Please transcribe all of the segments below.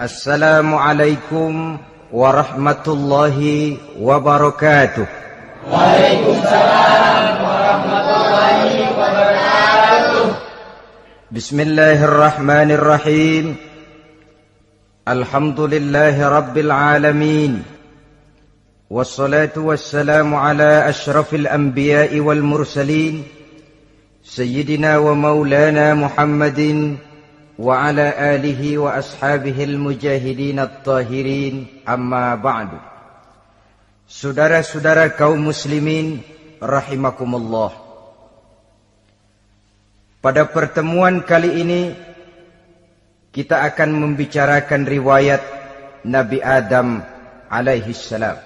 Assalamualaikum warahmatullahi wabarakatuh. Waalaikumsalam warahmatullahi wabarakatuh. Bismillahirrahmanirrahim. Alhamdulillahi rabbil alamin. Wassalatu wassalamu ala ashrafil anbiya'i wal mursalin, Sayyidina wa maulana Muhammadin wa ala alihi wa ashabihil mujahidin at-tahirin, amma ba'du. Saudara-saudara kaum muslimin rahimakumullah. Pada pertemuan kali ini kita akan membicarakan riwayat Nabi Adam alaihi salam.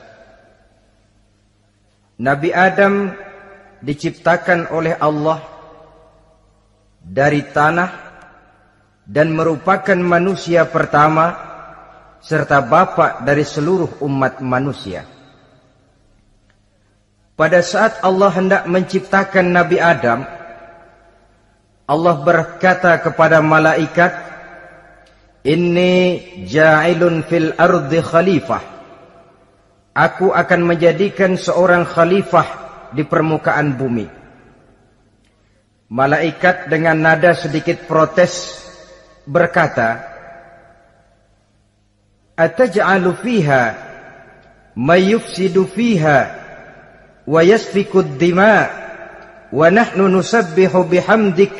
Nabi Adam diciptakan oleh Allah dari tanah dan merupakan manusia pertama serta bapa dari seluruh umat manusia. Pada saat Allah hendak menciptakan Nabi Adam, Allah berkata kepada malaikat, "Inni ja'ilun fil ardi khalifah." Aku akan menjadikan seorang khalifah di permukaan bumi. Malaikat dengan nada sedikit protes berkata, "Ataj'alu fiha may yufsidu fiha wa yasfiku ad-dima wa nahnu nusabbihu bihamdik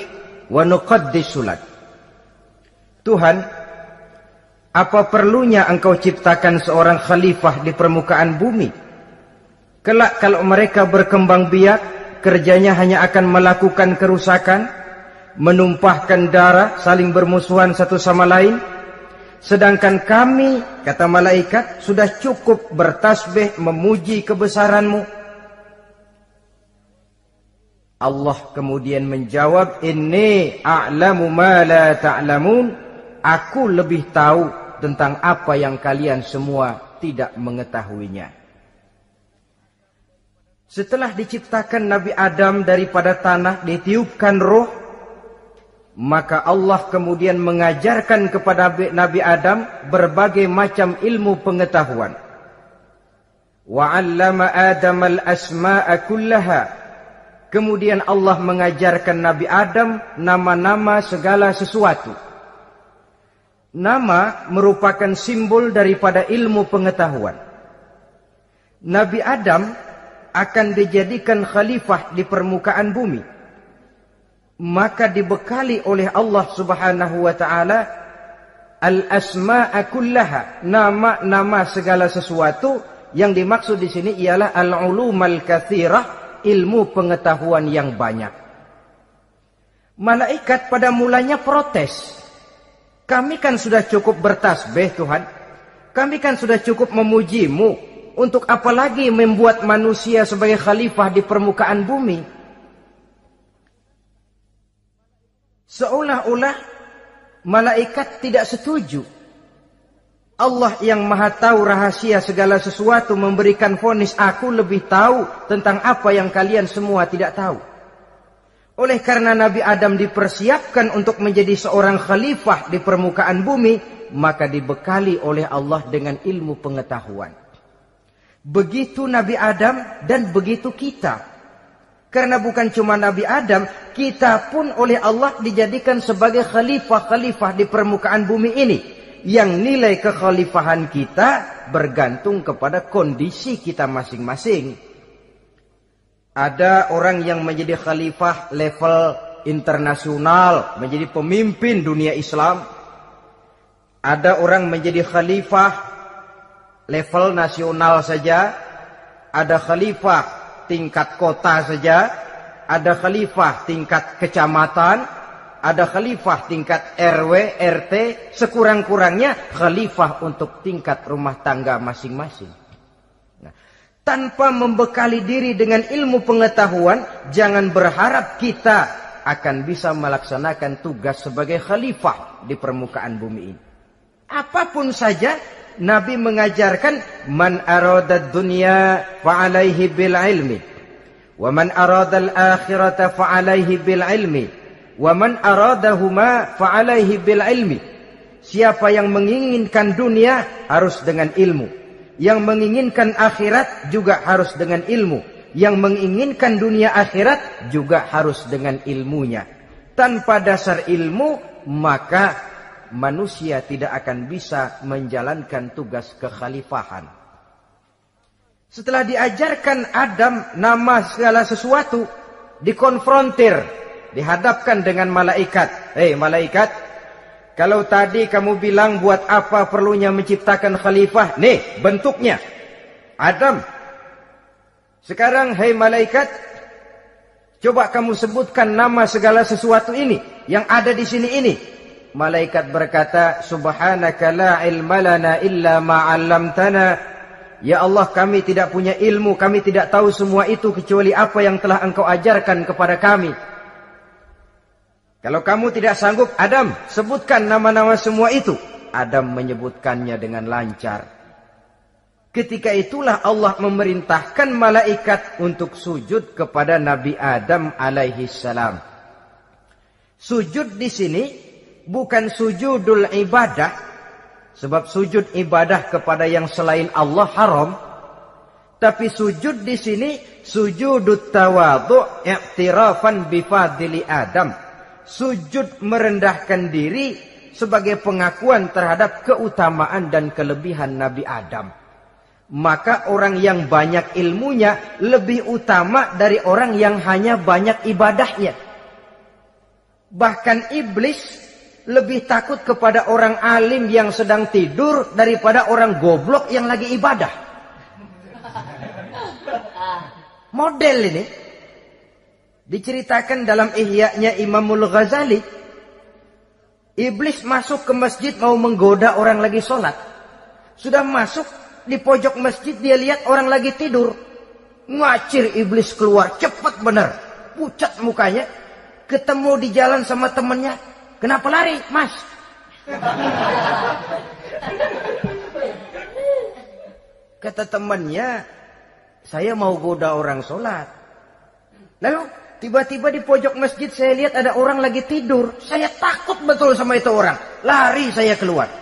wa nuqaddisu lak." Tuhan, apa perlunya engkau ciptakan seorang khalifah di permukaan bumi? Kelak kalau mereka berkembang biak, kerjanya hanya akan melakukan kerusakan, menumpahkan darah, saling bermusuhan satu sama lain. Sedangkan kami, kata malaikat, sudah cukup bertasbih memuji kebesaranmu. Allah kemudian menjawab, "Inni a'lamu ma la ta'lamun." Aku lebih tahu tentang apa yang kalian semua tidak mengetahuinya. Setelah diciptakan Nabi Adam daripada tanah, ditiupkan roh, maka Allah kemudian mengajarkan kepada Nabi Adam berbagai macam ilmu pengetahuan. Wa 'allama Adam al-asma'a kullaha. Kemudian Allah mengajarkan Nabi Adam nama-nama segala sesuatu. Nama merupakan simbol daripada ilmu pengetahuan. Nabi Adam akan dijadikan khalifah di permukaan bumi. Maka dibekali oleh Allah Subhanahu wa taala al-asma'a kullaha, nama-nama segala sesuatu. Yang dimaksud di sini ialah al-ulumal katsirah, ilmu pengetahuan yang banyak. Malaikat pada mulanya protes. Kami kan sudah cukup bertasbih Tuhan. Kami kan sudah cukup memujimu. Untuk apa lagi membuat manusia sebagai khalifah di permukaan bumi? Seolah-olah malaikat tidak setuju. Allah yang maha tahu rahasia segala sesuatu memberikan vonis, aku lebih tahu tentang apa yang kalian semua tidak tahu. Oleh karena Nabi Adam dipersiapkan untuk menjadi seorang khalifah di permukaan bumi, maka dibekali oleh Allah dengan ilmu pengetahuan. Begitu Nabi Adam dan begitu kita. Karena bukan cuma Nabi Adam, kita pun oleh Allah dijadikan sebagai khalifah-khalifah di permukaan bumi ini. Yang nilai kekhalifahan kita bergantung kepada kondisi kita masing-masing. Ada orang yang menjadi khalifah level internasional, menjadi pemimpin dunia Islam. Ada orang menjadi khalifah level nasional saja. Ada khalifah tingkat kota saja, ada khalifah tingkat kecamatan, ada khalifah tingkat RW, RT, sekurang-kurangnya khalifah untuk tingkat rumah tangga masing-masing. Nah, tanpa membekali diri dengan ilmu pengetahuan, jangan berharap kita akan bisa melaksanakan tugas sebagai khalifah di permukaan bumi ini. Apapun saja, Nabi mengajarkan, man arada dunya fa'alaihi bil ilmi, wa man arada al akhirata fa'alaihi bil ilmi, wa man aradahuma fa'alaihi bil ilmi. Siapa yang menginginkan dunia harus dengan ilmu. Yang menginginkan akhirat juga harus dengan ilmu. Yang menginginkan dunia akhirat juga harus dengan ilmunya. Tanpa dasar ilmu, maka manusia tidak akan bisa menjalankan tugas kekhalifahan. Setelah diajarkan Adam nama segala sesuatu, dikonfrontir, dihadapkan dengan malaikat. Hei malaikat, kalau tadi kamu bilang buat apa perlunya menciptakan khalifah? Nih bentuknya. Adam. Sekarang hei malaikat, coba kamu sebutkan nama segala sesuatu ini yang ada di sini ini. Malaikat berkata, Subhanaka la ilma lana illa ma 'allamtana. Ya Allah, kami tidak punya ilmu, kami tidak tahu semua itu kecuali apa yang telah Engkau ajarkan kepada kami. Kalau kamu tidak sanggup, Adam, sebutkan nama-nama semua itu. Adam menyebutkannya dengan lancar. Ketika itulah Allah memerintahkan malaikat untuk sujud kepada Nabi Adam alaihi salam. Sujud di sini bukan sujudul ibadah, sebab sujud ibadah kepada yang selain Allah haram. Tapi sujud di sini sujudut tawadhu' i'tirafan bifadili Adam. Sujud merendahkan diri sebagai pengakuan terhadap keutamaan dan kelebihan Nabi Adam. Maka orang yang banyak ilmunya lebih utama dari orang yang hanya banyak ibadahnya. Bahkan iblis lebih takut kepada orang alim yang sedang tidur daripada orang goblok yang lagi ibadah. Model ini diceritakan dalam Ihya-nya Imamul Ghazali. Iblis masuk ke masjid mau menggoda orang lagi sholat. Sudah masuk di pojok masjid, dia lihat orang lagi tidur. Ngacir iblis keluar, cepat benar. Pucat mukanya. Ketemu di jalan sama temannya. Kenapa lari, Mas? Kata temannya, saya mau goda orang sholat. Lalu tiba-tiba di pojok masjid saya lihat ada orang lagi tidur. Saya takut betul sama itu orang. Lari saya keluar.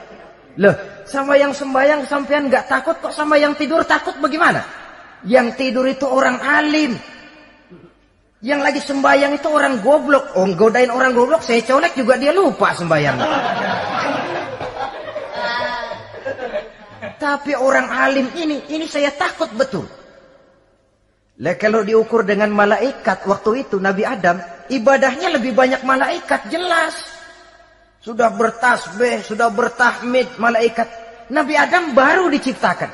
Loh, sama yang sembahyang sampean nggak takut, kok sama yang tidur takut bagaimana? Yang tidur itu orang alim. Yang lagi sembahyang itu orang goblok. Oh, godain orang goblok, saya colek juga dia lupa sembahyang. Tapi orang alim ini saya takut betul. Lah kalau diukur dengan malaikat waktu itu Nabi Adam, ibadahnya lebih banyak malaikat, jelas. Sudah bertasbih, sudah bertahmid malaikat. Nabi Adam baru diciptakan.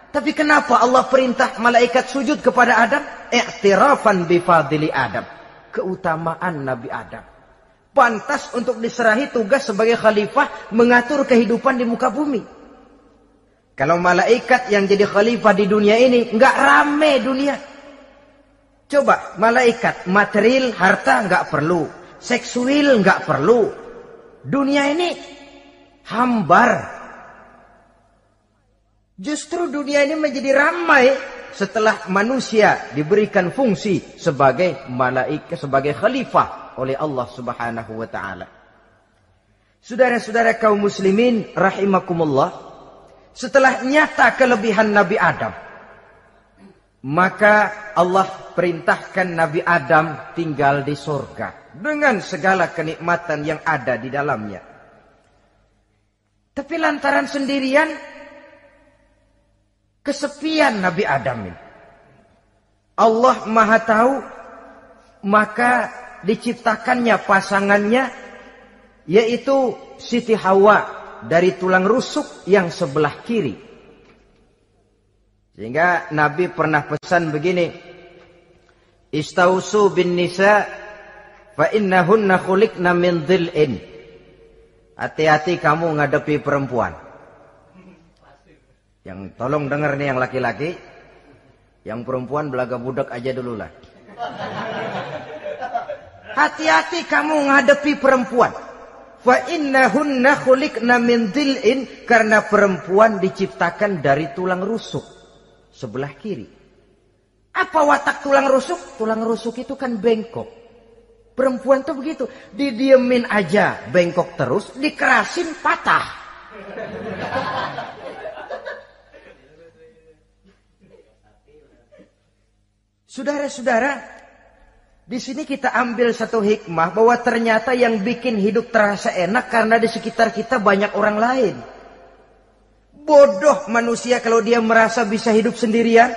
Tapi kenapa Allah perintah malaikat sujud kepada Adam? I'tirafan bifadili Adam. Keutamaan Nabi Adam. Pantas untuk diserahi tugas sebagai khalifah mengatur kehidupan di muka bumi. Kalau malaikat yang jadi khalifah di dunia ini, nggak rame dunia. Coba, malaikat, material, harta nggak perlu. Seksual nggak perlu. Dunia ini hambar. Justru dunia ini menjadi ramai setelah manusia diberikan fungsi sebagai malaikat, sebagai khalifah oleh Allah Subhanahu wa taala. Saudara-saudara kaum muslimin rahimakumullah, setelah nyata kelebihan Nabi Adam, maka Allah perintahkan Nabi Adam tinggal di surga dengan segala kenikmatan yang ada di dalamnya. Tapi lantaran sendirian, kesepian Nabi Adam ini. Allah Maha Tahu, maka diciptakannya pasangannya, yaitu Siti Hawa dari tulang rusuk yang sebelah kiri. Sehingga Nabi pernah pesan begini, Istausu bin nisa fa innahunna khuliqna min dhil'in. Hati-hati kamu ngadepi perempuan. Yang tolong dengar nih yang laki-laki, yang perempuan belaga budak aja dulu lah. Hati-hati kamu ngadepi perempuan. Fa innahunna khuliqna min dhil'in, karena perempuan diciptakan dari tulang rusuk sebelah kiri. Apa watak tulang rusuk? Tulang rusuk itu kan bengkok. Perempuan tuh begitu, didiemin aja bengkok terus, dikerasin patah. Saudara-saudara, di sini kita ambil satu hikmah bahwa ternyata yang bikin hidup terasa enak karena di sekitar kita banyak orang lain. Bodoh manusia kalau dia merasa bisa hidup sendirian.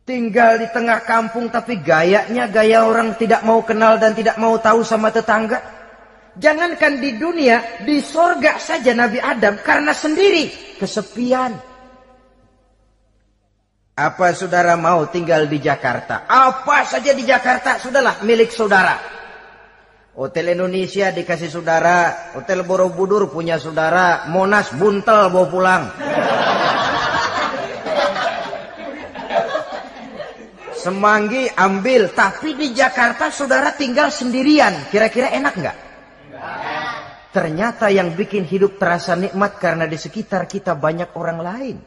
Tinggal di tengah kampung tapi gayanya gaya orang tidak mau kenal dan tidak mau tahu sama tetangga. Jangankan di dunia, di sorga saja Nabi Adam karena sendiri kesepian. Apa saudara mau tinggal di Jakarta? Apa saja di Jakarta, sudahlah milik saudara. Hotel Indonesia dikasih saudara, Hotel Borobudur punya saudara, Monas buntel bawa pulang. Semanggi ambil, tapi di Jakarta saudara tinggal sendirian. Kira-kira enak nggak? Ternyata yang bikin hidup terasa nikmat karena di sekitar kita banyak orang lain.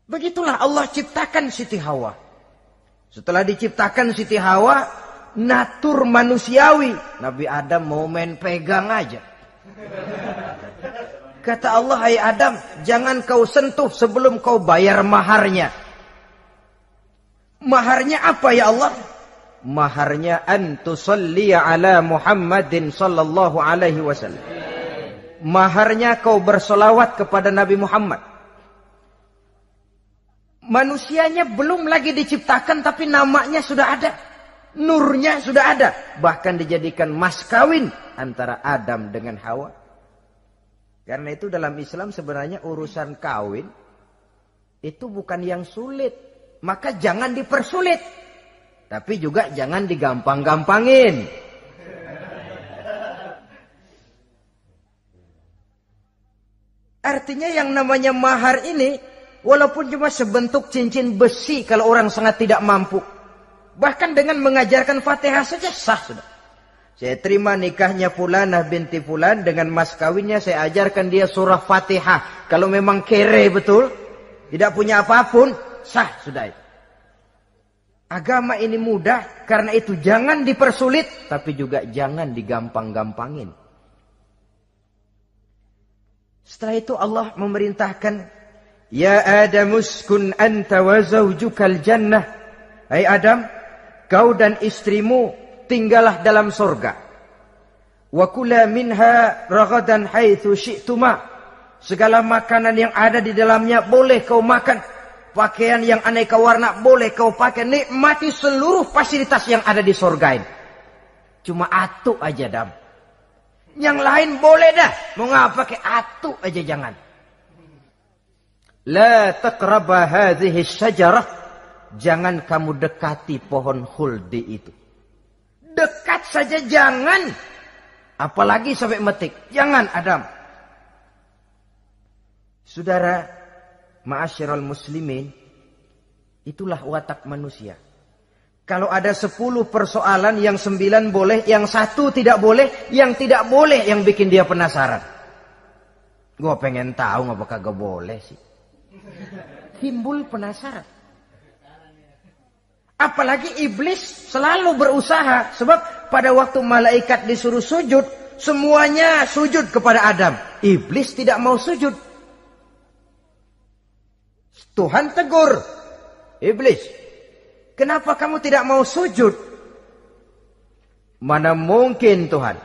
Begitulah Allah ciptakan Siti Hawa. Setelah diciptakan Siti Hawa, natur manusiawi. Nabi Adam mau main pegang aja. Kata Allah, hai Adam, jangan kau sentuh sebelum kau bayar maharnya. Maharnya apa ya Allah? Maharnya antusalliya ala Muhammadin sallallahu alaihi wasallam. Maharnya kau bersolawat kepada Nabi Muhammad. Manusianya belum lagi diciptakan tapi namanya sudah ada. Nurnya sudah ada. Bahkan dijadikan mas kawin antara Adam dengan Hawa. Karena itu dalam Islam sebenarnya urusan kawin itu bukan yang sulit. Maka jangan dipersulit. Tapi juga jangan digampang-gampangin. Artinya yang namanya mahar ini walaupun cuma sebentuk cincin besi kalau orang sangat tidak mampu. Bahkan dengan mengajarkan Fatihah saja sah sudah. Saya terima nikahnya Fulanah binti Fulan dengan mas kawinnya saya ajarkan dia surah Fatihah. Kalau memang kere betul, tidak punya apapun, sah sudah itu. Agama ini mudah, karena itu jangan dipersulit, tapi juga jangan digampang-gampangin. Setelah itu Allah memerintahkan, ya Adam uskun anta wa zawjukal jannah. Hai Adam, kau dan istrimu tinggallah dalam surga. Wa kula minha ragadan haitsu syi'tuma. Segala makanan yang ada di dalamnya boleh kau makan. Pakaian yang aneka warna boleh kau pakai. Nikmati seluruh fasilitas yang ada di surga ini. Cuma atu aja Adam. Yang lain boleh dah. Mau ngapa pakai atu aja jangan. La taqraba hadhihi syajarah. Jangan kamu dekati pohon khuldi itu. Dekat saja jangan. Apalagi sampai metik. Jangan Adam. Saudara, ma'asyiral muslimin, itulah watak manusia. Kalau ada 10 persoalan, yang 9 boleh, yang 1 tidak boleh, yang tidak boleh yang bikin dia penasaran. Gua pengen tahu ngapa kagak boleh sih. Timbul penasaran. Apalagi iblis selalu berusaha. Sebab pada waktu malaikat disuruh sujud, semuanya sujud kepada Adam. Iblis tidak mau sujud. Tuhan tegur. Iblis, kenapa kamu tidak mau sujud? Mana mungkin Tuhan.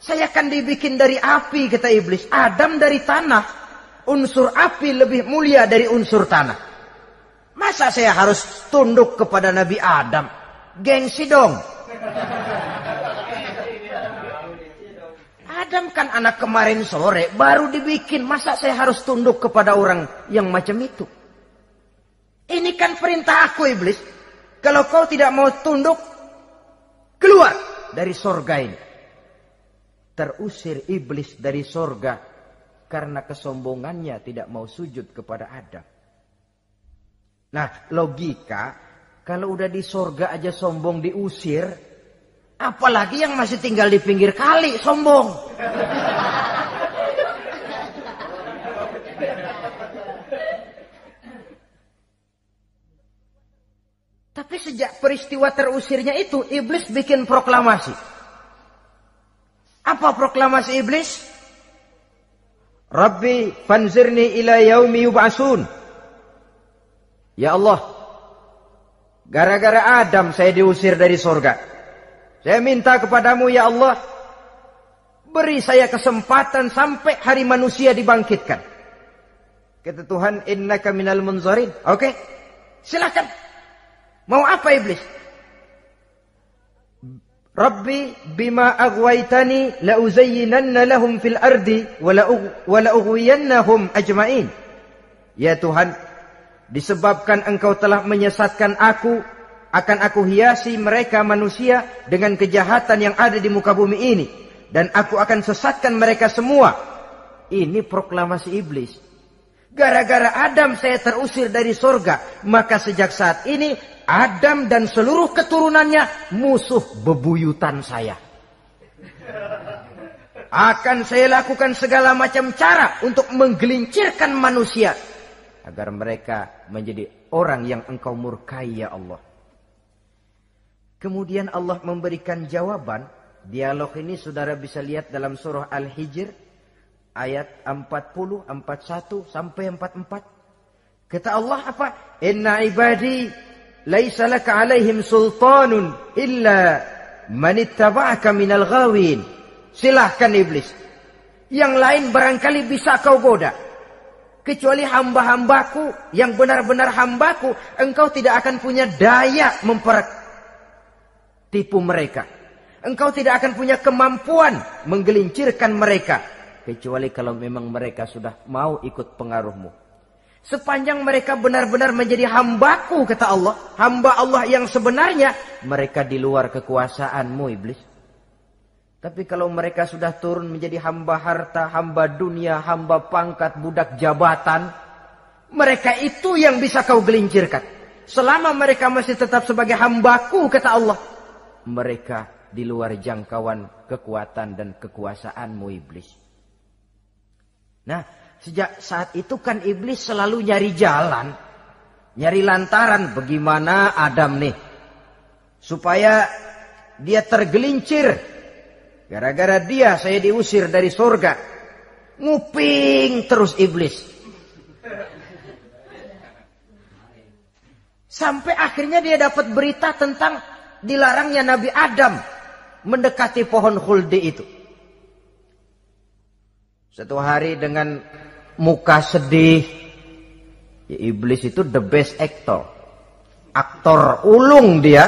Saya kan dibikin dari api, kata iblis. Adam dari tanah. Unsur api lebih mulia dari unsur tanah. Masa saya harus tunduk kepada Nabi Adam? Gengsi dong. Adam kan anak kemarin sore, baru dibikin. Masa saya harus tunduk kepada orang yang macam itu? Ini kan perintah aku iblis. Kalau kau tidak mau tunduk, keluar dari sorga ini. Terusir iblis dari sorga karena kesombongannya tidak mau sujud kepada Adam. Nah, logika, kalau udah di sorga aja sombong diusir, apalagi yang masih tinggal di pinggir kali sombong. Tapi sejak peristiwa terusirnya itu, iblis bikin proklamasi. Apa proklamasi iblis? Rabbi fanzirni ila yaumi yub'atsun. Ya Allah, gara-gara Adam saya diusir dari surga. Saya minta kepadamu ya Allah, beri saya kesempatan sampai hari manusia dibangkitkan. Kata Tuhan, innaka minal munzarin. Oke, silakan. Mau apa iblis? Rabbi bima aghwaytani la uzayyinanna lahum fil ardi wa la ughwiyannahum ajma'in. Ya Tuhan, disebabkan engkau telah menyesatkan aku, akan aku hiasi mereka manusia dengan kejahatan yang ada di muka bumi ini, dan aku akan sesatkan mereka semua. Ini proklamasi iblis. Gara-gara Adam saya terusir dari surga, maka sejak saat ini Adam dan seluruh keturunannya musuh bebuyutan saya. Akan saya lakukan segala macam cara untuk menggelincirkan manusia agar mereka menjadi orang yang engkau murkai ya Allah. Kemudian Allah memberikan jawaban. Dialog ini saudara bisa lihat dalam surah Al-Hijr ayat 40, 41 sampai 44. Kata Allah apa? Inna ibadi laisa laka alaihim sultanun illa man ittaba'aka minal ghawin. Silahkan iblis. Yang lain barangkali bisa kau goda. Kecuali hamba-hambaku yang benar-benar hambaku, engkau tidak akan punya daya tipu mereka. Engkau tidak akan punya kemampuan menggelincirkan mereka. Kecuali kalau memang mereka sudah mau ikut pengaruhmu. Sepanjang mereka benar-benar menjadi hambaku, kata Allah. Hamba Allah yang sebenarnya, mereka di luar kekuasaanmu iblis. Tapi kalau mereka sudah turun menjadi hamba harta, hamba dunia, hamba pangkat, budak jabatan, mereka itu yang bisa kau gelincirkan. Selama mereka masih tetap sebagai hambaku, kata Allah, mereka di luar jangkauan kekuatan dan kekuasaanmu iblis. Nah, sejak saat itu kan iblis selalu nyari jalan, nyari lantaran bagaimana Adam nih supaya dia tergelincir. Gara-gara dia saya diusir dari surga. Nguping terus iblis. Sampai akhirnya dia dapat berita tentang dilarangnya Nabi Adam mendekati pohon khuldi itu. Satu hari dengan muka sedih. Ya, iblis itu the best actor. Aktor ulung dia.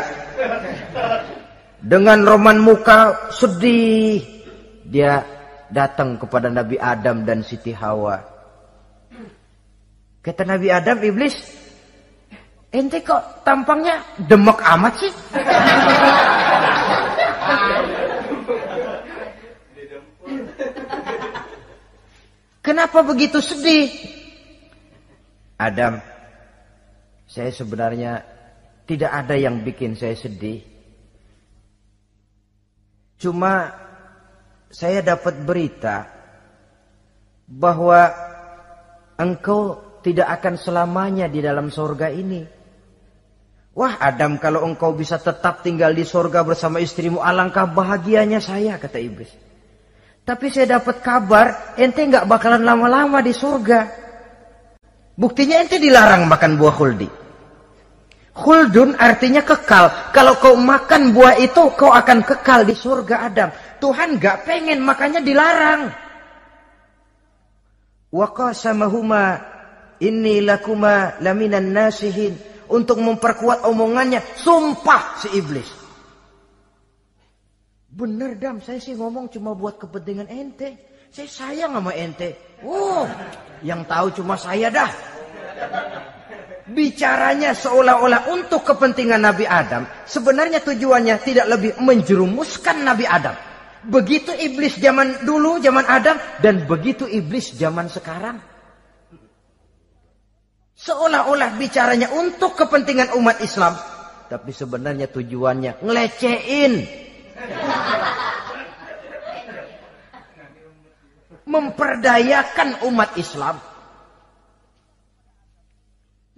Dengan roman muka sedih. Dia datang kepada Nabi Adam dan Siti Hawa. Kata Nabi Adam, iblis, ente kok tampangnya demek amat sih? Kenapa begitu sedih? Adam, saya sebenarnya tidak ada yang bikin saya sedih. Cuma saya dapat berita bahwa engkau tidak akan selamanya di dalam surga ini. Wah Adam, kalau engkau bisa tetap tinggal di surga bersama istrimu, alangkah bahagianya saya, kata iblis. Tapi saya dapat kabar ente nggak bakalan lama-lama di surga. Buktinya ente dilarang makan buah khuldi. Khuldun artinya kekal. Kalau kau makan buah itu, kau akan kekal di surga Adam. Tuhan gak pengen, makanya dilarang. Wa qasamahuma inni lakuma laminan nasihin. Untuk memperkuat omongannya, sumpah si iblis. Bener Dam, saya sih ngomong cuma buat kepentingan ente. Saya sayang sama ente. Yang tahu cuma saya dah. Bicaranya seolah-olah untuk kepentingan Nabi Adam. Sebenarnya tujuannya tidak lebih menjerumuskan Nabi Adam. Begitu iblis zaman dulu, zaman Adam. Dan begitu iblis zaman sekarang. Seolah-olah bicaranya untuk kepentingan umat Islam. Tapi sebenarnya tujuannya ngelecehin. Memperdayakan umat Islam.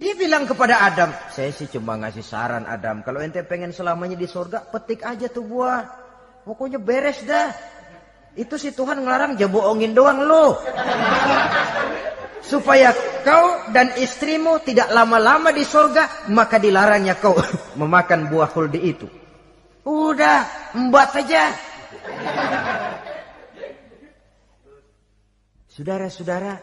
Dia bilang kepada Adam, saya sih cuma ngasih saran Adam, kalau ente pengen selamanya di surga, petik aja tuh buah. Pokoknya beres dah. Itu si Tuhan ngelarang bohongin doang lo. Supaya kau dan istrimu tidak lama-lama di surga, maka dilarangnya kau memakan buah khuldi itu. Udah, embat aja. Saudara-saudara,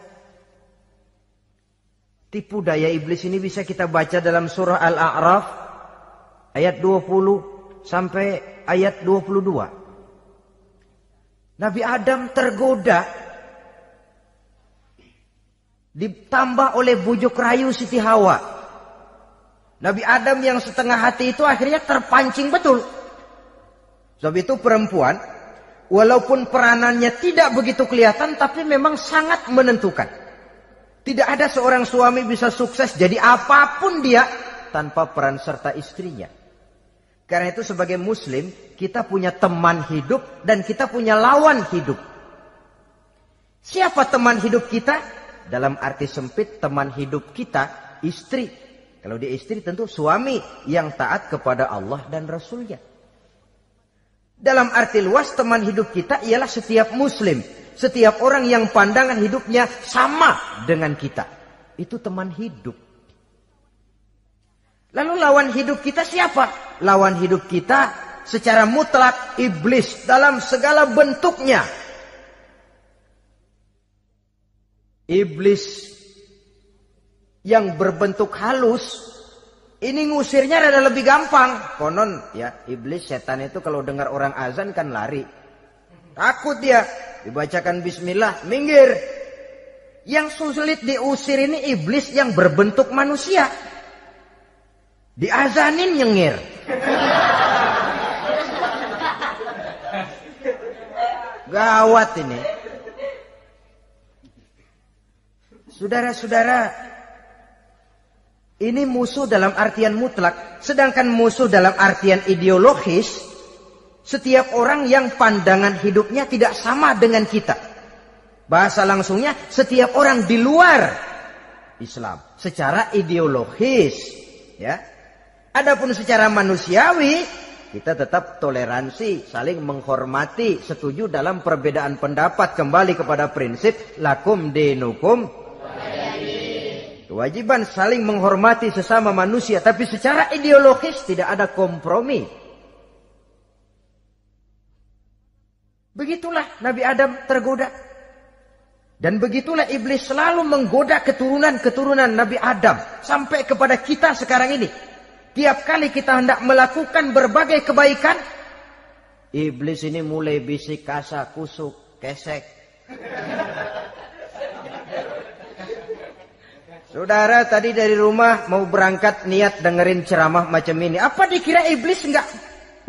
tipu daya iblis ini bisa kita baca dalam surah Al-A'raf ayat 20 sampai ayat 22. Nabi Adam tergoda, ditambah oleh bujuk rayu Siti Hawa. Nabi Adam yang setengah hati itu akhirnya terpancing betul. Sebab itu perempuan, walaupun peranannya tidak begitu kelihatan, tapi memang sangat menentukan. Tidak ada seorang suami bisa sukses jadi apapun dia tanpa peran serta istrinya. Karena itu sebagai muslim, kita punya teman hidup dan kita punya lawan hidup. Siapa teman hidup kita? Dalam arti sempit, teman hidup kita istri. Kalau dia istri tentu suami yang taat kepada Allah dan Rasulnya. Dalam arti luas, teman hidup kita ialah setiap muslim. Setiap orang yang pandangan hidupnya sama dengan kita. Itu teman hidup. Lalu lawan hidup kita siapa? Lawan hidup kita secara mutlak iblis dalam segala bentuknya. Iblis yang berbentuk halus, ini ngusirnya rada lebih gampang. Konon ya, iblis setan itu kalau dengar orang azan kan lari. Takut dia, dibacakan bismillah, minggir. Yang sulit diusir ini iblis yang berbentuk manusia. Diazanin nyengir. Gawat ini. Saudara-saudara, ini musuh dalam artian mutlak. Sedangkan musuh dalam artian ideologis, setiap orang yang pandangan hidupnya tidak sama dengan kita. Bahasa langsungnya, setiap orang di luar Islam secara ideologis, ya. Adapun secara manusiawi, kita tetap toleransi, saling menghormati, setuju dalam perbedaan pendapat, kembali kepada prinsip lakum dinukum. Kewajiban saling menghormati sesama manusia, tapi secara ideologis tidak ada kompromi. Begitulah Nabi Adam tergoda. Dan begitulah iblis selalu menggoda keturunan-keturunan Nabi Adam sampai kepada kita sekarang ini. Tiap kali kita hendak melakukan berbagai kebaikan, iblis ini mulai bisik, kasa, kusuk, kesek. Saudara tadi dari rumah mau berangkat niat dengerin ceramah macam ini. Apa dikira iblis enggak?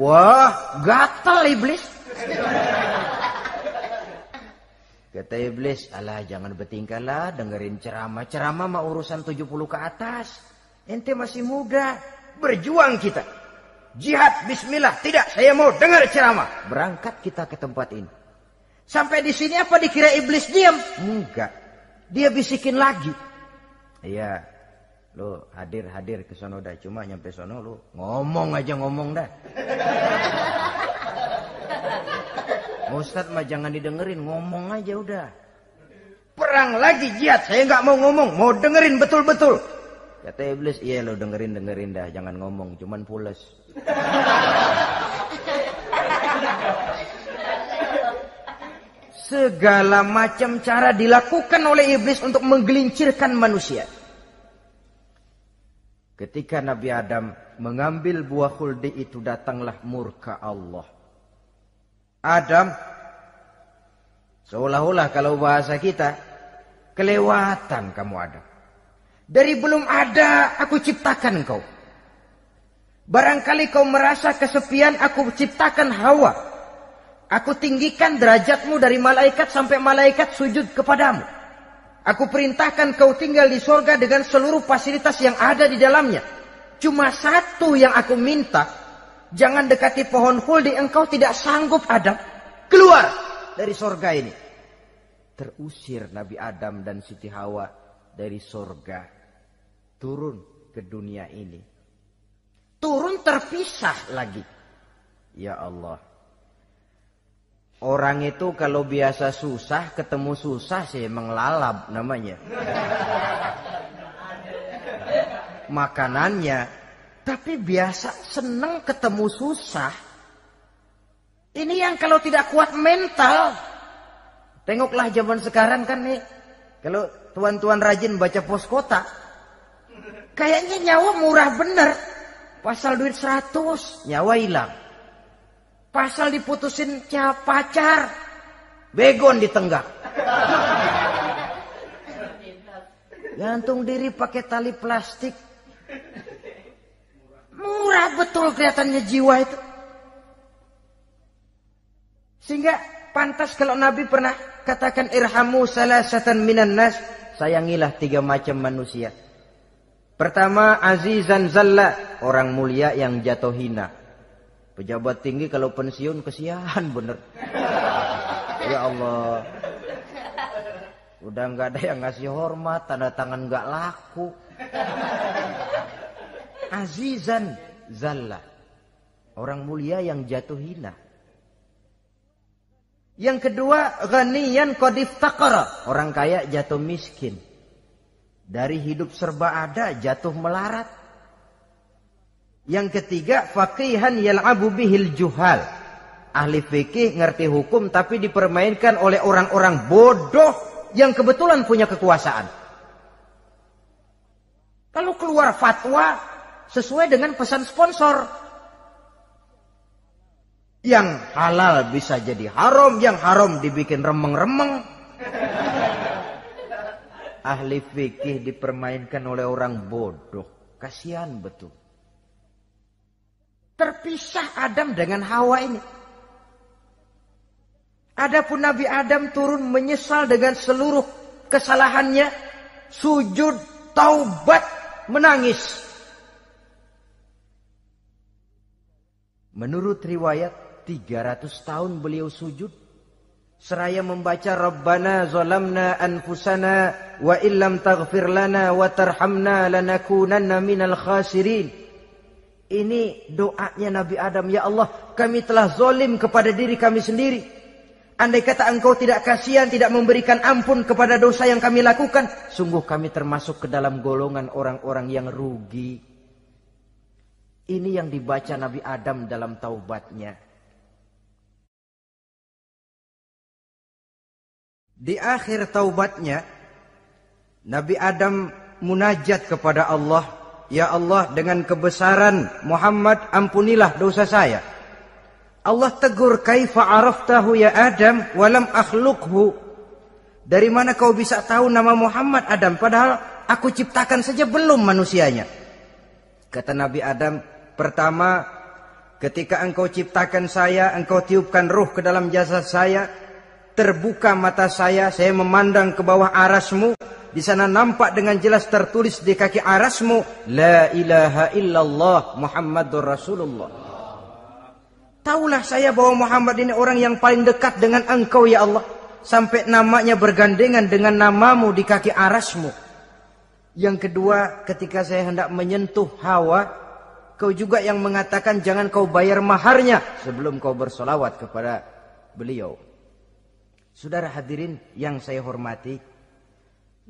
Wah, gatal iblis. Kata iblis, alah jangan bertingkah lah dengerin ceramah. Ceramah mah urusan 70 ke atas. Ente masih muda. Berjuang kita. Jihad, bismillah. Tidak, saya mau dengar ceramah. Berangkat kita ke tempat ini. Sampai di sini apa dikira iblis diam? Enggak. Dia bisikin lagi. Iya. Lu hadir ke sono dah. Cuma nyampe sono lu ngomong aja ngomong dah. Ustadz mah jangan didengerin. Ngomong aja udah. Perang lagi jihad. Saya nggak mau ngomong. Mau dengerin betul-betul. Kata iblis, iya lo dengerin dah, jangan ngomong, cuman pules. Segala macam cara dilakukan oleh iblis untuk menggelincirkan manusia. Ketika Nabi Adam mengambil buah khuldi itu, datanglah murka Allah. Adam, seolah-olah kalau bahasa kita, kelewatan kamu Adam. Dari belum ada aku ciptakan kau. Barangkali kau merasa kesepian, aku ciptakan Hawa. Aku tinggikan derajatmu dari malaikat sampai malaikat sujud kepadamu. Aku perintahkan kau tinggal di surga dengan seluruh fasilitas yang ada di dalamnya. Cuma satu yang aku minta, jangan dekati pohon khuldi, engkau tidak sanggup Adam. Keluar dari surga ini. Terusir Nabi Adam dan Siti Hawa dari surga. Turun ke dunia ini. Turun terpisah lagi. Ya Allah. Orang itu kalau biasa susah, ketemu susah sih emang lalap namanya. Makanannya. Tapi biasa seneng ketemu susah. Ini yang kalau tidak kuat mental. Tengoklah zaman sekarang kan nih. Kalau tuan-tuan rajin baca pos kota. Kayaknya nyawa murah bener. Pasal duit 100, nyawa hilang. Pasal diputusin pacar, begon ditenggak. Gantung diri pakai tali plastik. Murah betul kelihatannya jiwa itu. Sehingga pantas kalau Nabi pernah katakan irhamu salasatan minan nas, sayangilah 3 macam manusia. Pertama, azizan zalla, orang mulia yang jatuh hina. Pejabat tinggi kalau pensiun kesian bener. Ya Allah. Udah nggak ada yang ngasih hormat, tanda tangan nggak laku. Azizan zalla. Orang mulia yang jatuh hina. Yang kedua, ghaniyan qad iftaqara. Orang kaya jatuh miskin. Dari hidup serba ada jatuh melarat. Yang ketiga, faqihan yal'abu bihil juhal. Ahli fikih ngerti hukum tapi dipermainkan oleh orang-orang bodoh yang kebetulan punya kekuasaan. Kalau keluar fatwa sesuai dengan pesan sponsor. Yang halal bisa jadi haram, yang haram dibikin remeng-remeng. Ahli fikih dipermainkan oleh orang bodoh. Kasihan betul. Terpisah Adam dengan Hawa ini. Adapun Nabi Adam turun menyesal dengan seluruh kesalahannya. Sujud, taubat, menangis. Menurut riwayat 300 tahun beliau sujud. Seraya membaca Rabbana zalamna anfusana wa illam taghfir lana wa tarhamna lanakunanna minal khasirin. Ini doanya Nabi Adam. Ya Allah, kami telah zalim kepada diri kami sendiri. Andai kata engkau tidak kasihan, tidak memberikan ampun kepada dosa yang kami lakukan, sungguh kami termasuk ke dalam golongan orang-orang yang rugi. Ini yang dibaca Nabi Adam dalam taubatnya. Di akhir taubatnya, Nabi Adam munajat kepada Allah. Ya Allah, dengan kebesaran Muhammad ampunilah dosa saya. Allah tegur, kaifa araftahu ya Adam walam akhluqhu. Dari mana kau bisa tahu nama Muhammad Adam padahal aku ciptakan saja belum manusianya. Kata Nabi Adam, pertama, ketika engkau ciptakan saya, engkau tiupkan ruh ke dalam jasad saya, terbuka mata saya memandang ke bawah arasmu. Di sana nampak dengan jelas tertulis di kaki arasmu, La ilaha illallah Muhammadur Rasulullah. Taulah saya bahwa Muhammad ini orang yang paling dekat dengan engkau ya Allah. Sampai namanya bergandengan dengan namamu di kaki arasmu. Yang kedua, ketika saya hendak menyentuh Hawa, kau juga yang mengatakan jangan kau bayar maharnya sebelum kau bersolawat kepada beliau. Saudara hadirin yang saya hormati,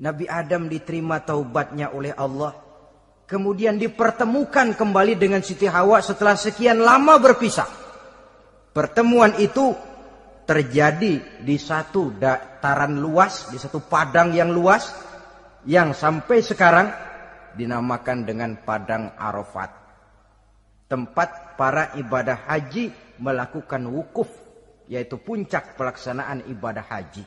Nabi Adam diterima taubatnya oleh Allah. Kemudian dipertemukan kembali dengan Siti Hawa setelah sekian lama berpisah. Pertemuan itu terjadi di satu dataran luas, di satu padang yang luas, yang sampai sekarang dinamakan dengan Padang Arafat. Tempat para ibadah haji melakukan wukuf, yaitu puncak pelaksanaan ibadah haji.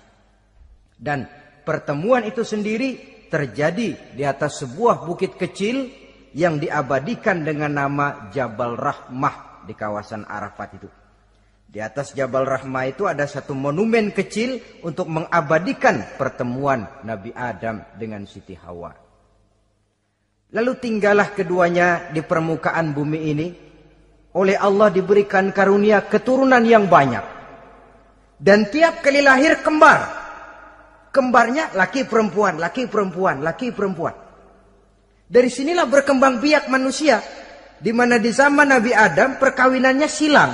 Dan pertemuan itu sendiri terjadi di atas sebuah bukit kecil yang diabadikan dengan nama Jabal Rahmah di kawasan Arafat itu. Di atas Jabal Rahmah itu ada satu monumen kecil untuk mengabadikan pertemuan Nabi Adam dengan Siti Hawa. Lalu tinggallah keduanya di permukaan bumi ini. Oleh Allah diberikan karunia keturunan yang banyak. Dan tiap kali lahir kembar. Kembarnya laki perempuan, laki perempuan, laki perempuan. Dari sinilah berkembang biak manusia. Di mana di zaman Nabi Adam perkawinannya silang.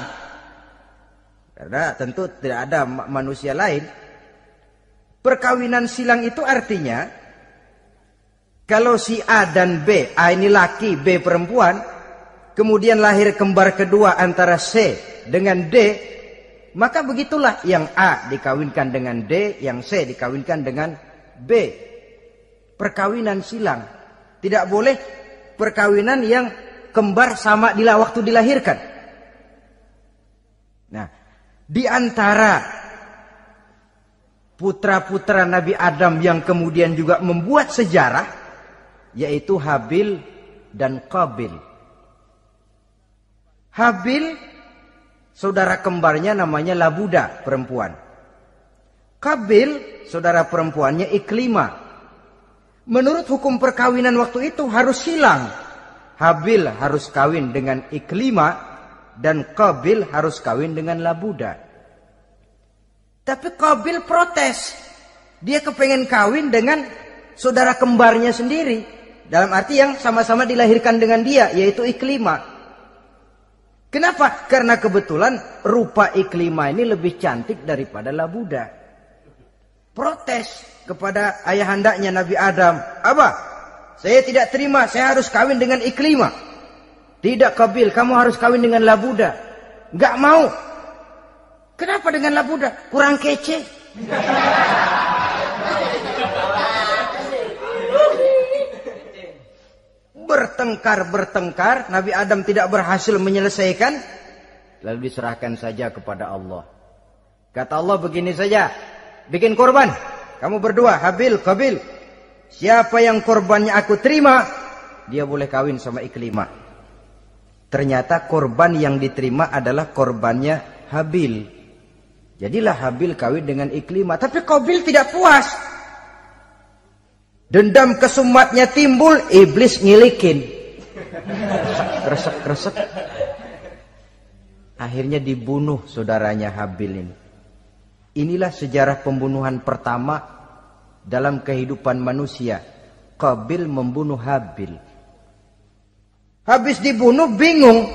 Karena tentu tidak ada manusia lain. Perkawinan silang itu artinya kalau si A dan B, A ini laki, B perempuan, kemudian lahir kembar kedua antara C dengan D, maka begitulah yang A dikawinkan dengan D, yang C dikawinkan dengan B. Perkawinan silang. Tidak boleh perkawinan yang kembar sama waktu dilahirkan. Nah, di antara putra-putra Nabi Adam yang kemudian juga membuat sejarah, yaitu Habil dan Qabil. Habil, saudara kembarnya namanya Labuda, perempuan. Qabil, saudara perempuannya Iklimah. Menurut hukum perkawinan waktu itu harus silang. Habil harus kawin dengan Iklimah dan Qabil harus kawin dengan Labuda. Tapi Qabil protes. Dia kepengen kawin dengan saudara kembarnya sendiri. Dalam arti yang sama-sama dilahirkan dengan dia, yaitu Iklimah. Kenapa? Karena kebetulan rupa Iklimah ini lebih cantik daripada Labuda. Protes kepada ayahandanya Nabi Adam. Abah, saya tidak terima, saya harus kawin dengan Iklimah. Tidak Qabil, kamu harus kawin dengan Labuda. Enggak mau. Kenapa dengan Labuda? Kurang kece. Bertengkar, Nabi Adam tidak berhasil menyelesaikan. Lalu diserahkan saja kepada Allah. Kata Allah begini saja, bikin korban. Kamu berdua, Habil, Qabil. Siapa yang korbannya aku terima, dia boleh kawin sama Iklimah. Ternyata korban yang diterima adalah korbannya Habil. Jadilah Habil kawin dengan Iklimah. Tapi Qabil tidak puas. Dendam kesumatnya timbul, iblis ngilikin. Kresek. Akhirnya dibunuh saudaranya Habil ini. Inilah sejarah pembunuhan pertama dalam kehidupan manusia. Qabil membunuh Habil. Habis dibunuh bingung.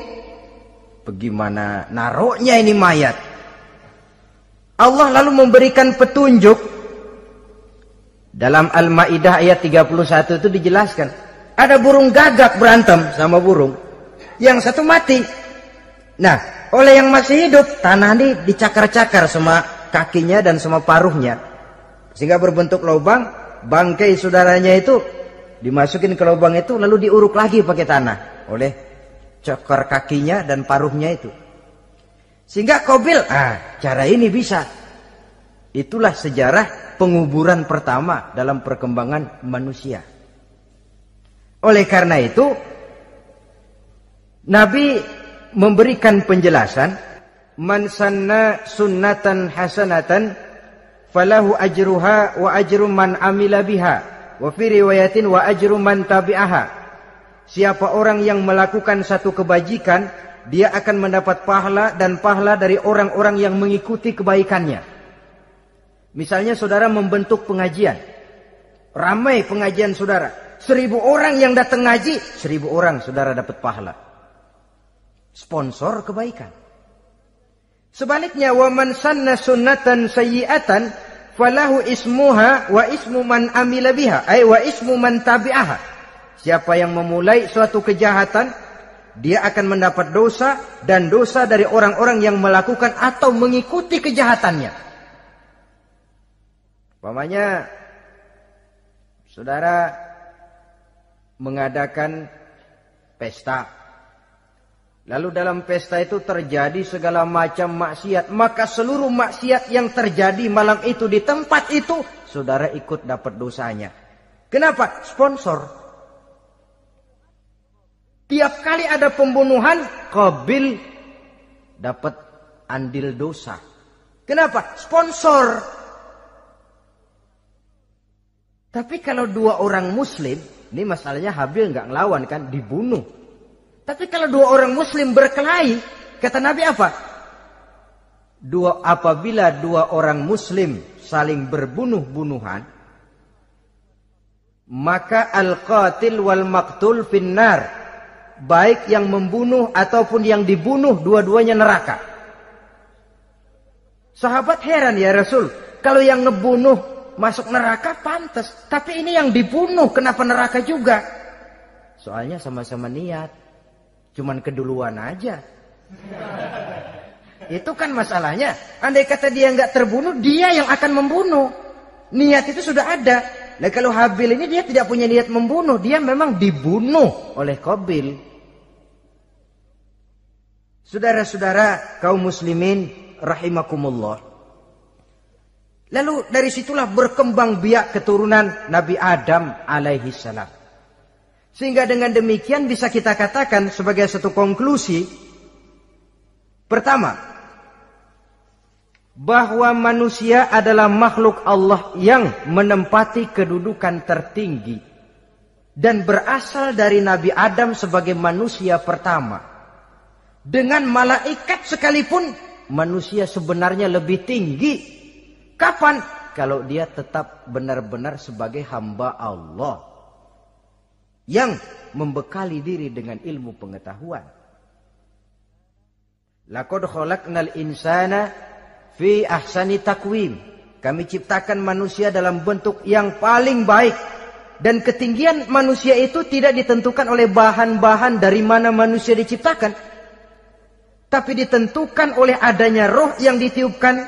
Bagaimana naruhnya ini mayat? Allah lalu memberikan petunjuk. Dalam Al-Maidah ayat 31 itu dijelaskan. Ada burung gagak berantem sama burung. Yang satu mati. Nah, oleh yang masih hidup, tanah ini dicakar-cakar sama kakinya dan sama paruhnya. Sehingga berbentuk lubang. Bangkai saudaranya itu dimasukin ke lubang itu lalu diuruk lagi pakai tanah. Oleh cakar kakinya dan paruhnya itu. Sehingga Qabil, cara ini bisa. Itulah sejarah penguburan pertama dalam perkembangan manusia. Oleh karena itu, Nabi memberikan penjelasan, man sanna sunnatan hasanatan falahu ajruha wa ajru man amila biha wa fi riwayatin wa ajru man tabi'aha. Siapa orang yang melakukan satu kebajikan, dia akan mendapat pahala dan pahala dari orang-orang yang mengikuti kebaikannya. Misalnya saudara membentuk pengajian. Ramai pengajian saudara. 1000 orang yang datang ngaji, 1000 orang saudara dapat pahala. Sponsor kebaikan. Sebaliknya, wa man sanna sunnatan sayyi'atan falahu ismuha wa ismu man amila biha, ay wa ismu man tabi'aha. Siapa yang memulai suatu kejahatan, dia akan mendapat dosa dan dosa dari orang-orang yang melakukan atau mengikuti kejahatannya. Umpamanya saudara mengadakan pesta. Lalu dalam pesta itu terjadi segala macam maksiat. Maka seluruh maksiat yang terjadi malam itu di tempat itu, saudara ikut dapat dosanya. Kenapa? Sponsor. Tiap kali ada pembunuhan, Qabil dapat andil dosa. Kenapa? Sponsor. Tapi kalau 2 orang muslim, ini masalahnya Habil nggak ngelawan kan, dibunuh. Tapi kalau 2 orang muslim berkelahi, kata Nabi apa? Apabila 2 orang muslim saling berbunuh-bunuhan, maka al-qatil wal maqtul finnar. Baik yang membunuh ataupun yang dibunuh, dua-duanya neraka. Sahabat heran, ya Rasul, kalau yang ngebunuh masuk neraka pantas, tapi ini yang dibunuh kenapa neraka juga? Soalnya sama-sama niat, cuman keduluan aja. Itu kan masalahnya. Andai kata dia nggak terbunuh, dia yang akan membunuh. Niat itu sudah ada. Nah kalau Habil ini dia tidak punya niat membunuh, dia memang dibunuh oleh Qabil. Saudara-saudara kaum muslimin rahimakumullah. Lalu dari situlah berkembang biak keturunan Nabi Adam alaihi salam. Sehingga dengan demikian bisa kita katakan sebagai satu konklusi. Pertama, bahwa manusia adalah makhluk Allah yang menempati kedudukan tertinggi dan berasal dari Nabi Adam sebagai manusia pertama. Dengan malaikat sekalipun manusia sebenarnya lebih tinggi. Kapan? Kalau dia tetap benar-benar sebagai hamba Allah yang membekali diri dengan ilmu pengetahuan. Laqad khalaqnal insana fi ahsani takwim. Kami ciptakan manusia dalam bentuk yang paling baik. Dan ketinggian manusia itu tidak ditentukan oleh bahan-bahan dari mana manusia diciptakan. Tapi ditentukan oleh adanya roh yang ditiupkan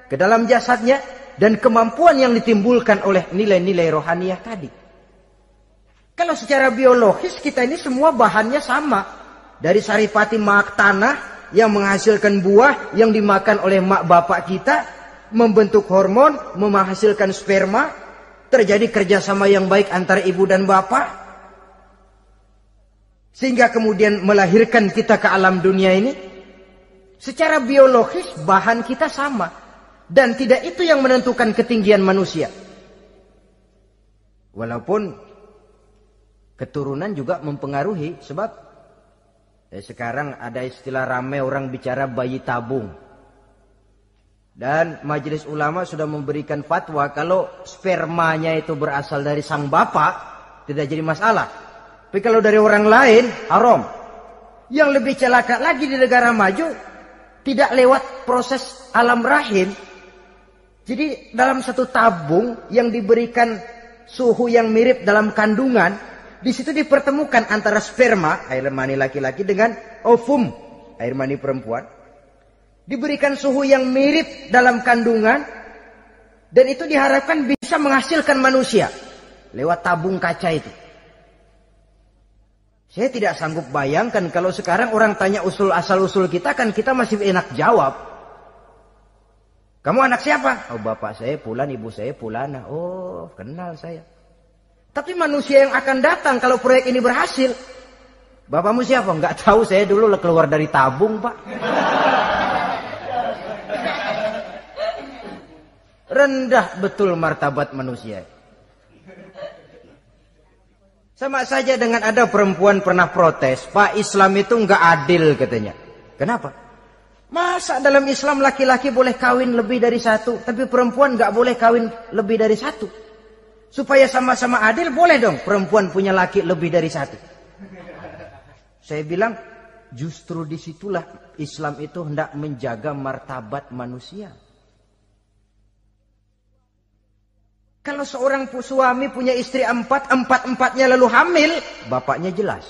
ke dalam jasadnya. Dan kemampuan yang ditimbulkan oleh nilai-nilai rohaniah tadi. Kalau secara biologis kita ini semua bahannya sama. Dari saripati mak tanah yang menghasilkan buah yang dimakan oleh mak bapak kita, membentuk hormon, menghasilkan sperma, terjadi kerjasama yang baik antara ibu dan bapak, sehingga kemudian melahirkan kita ke alam dunia ini. Secara biologis bahan kita sama, dan tidak itu yang menentukan ketinggian manusia. Walaupun keturunan juga mempengaruhi, sebab sekarang ada istilah ramai orang bicara bayi tabung. Dan majelis ulama sudah memberikan fatwa kalau spermanya itu berasal dari sang bapak, tidak jadi masalah. Tapi kalau dari orang lain, haram. Yang lebih celaka lagi di negara maju, tidak lewat proses alam rahim. Jadi dalam satu tabung yang diberikan suhu yang mirip dalam kandungan, di situ dipertemukan antara sperma, air mani laki-laki, dengan ovum, air mani perempuan. Diberikan suhu yang mirip dalam kandungan, dan itu diharapkan bisa menghasilkan manusia lewat tabung kaca itu. Saya tidak sanggup bayangkan kalau sekarang orang tanya usul asal-usul kita, kan kita masih enak jawab. Kamu anak siapa? Oh, bapak saya Fulan, ibu saya Fulana. Oh, kenal saya. Tapi manusia yang akan datang kalau proyek ini berhasil, bapakmu siapa? Enggak tahu, saya dulu keluar dari tabung, Pak. Rendah betul martabat manusia. Sama saja dengan ada perempuan pernah protes, Pak, Islam itu enggak adil katanya. Kenapa? Masa dalam Islam laki-laki boleh kawin lebih dari satu, tapi perempuan enggak boleh kawin lebih dari satu? Supaya sama-sama adil, boleh dong perempuan punya laki lebih dari satu. Saya bilang, justru disitulah Islam itu hendak menjaga martabat manusia. Kalau seorang suami punya istri empat-empatnya lalu hamil, bapaknya jelas.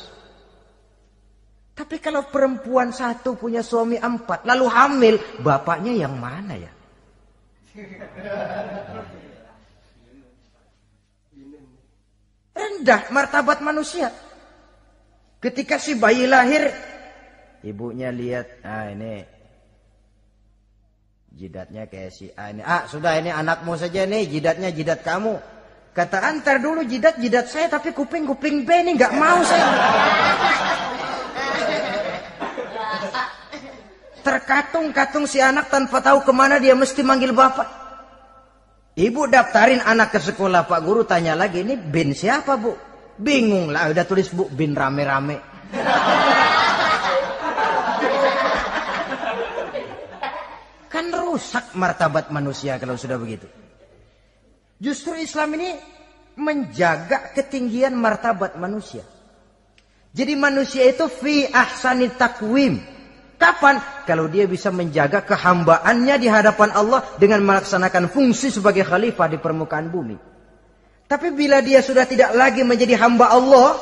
Tapi kalau perempuan satu punya suami 4 lalu hamil, bapaknya yang mana ya? Rendah martabat manusia. Ketika si bayi lahir, ibunya lihat, ini jidatnya kayak si A ini. Sudah, ini anakmu saja nih, jidatnya jidat kamu. Kata, antar dulu jidat saya, tapi kuping B ini nggak mau saya. Terkatung-katung si anak tanpa tahu kemana dia mesti manggil bapak. Ibu daftarin anak ke sekolah, Pak Guru tanya lagi, ini bin siapa, Bu? Bingung lah, udah tulis Bu, bin rame-rame. Kan rusak martabat manusia kalau sudah begitu. Justru Islam ini menjaga ketinggian martabat manusia. Jadi manusia itu fi ahsani takwim, Kapan? Kalau dia bisa menjaga kehambaannya di hadapan Allah dengan melaksanakan fungsi sebagai khalifah di permukaan bumi. Tapi bila dia sudah tidak lagi menjadi hamba Allah,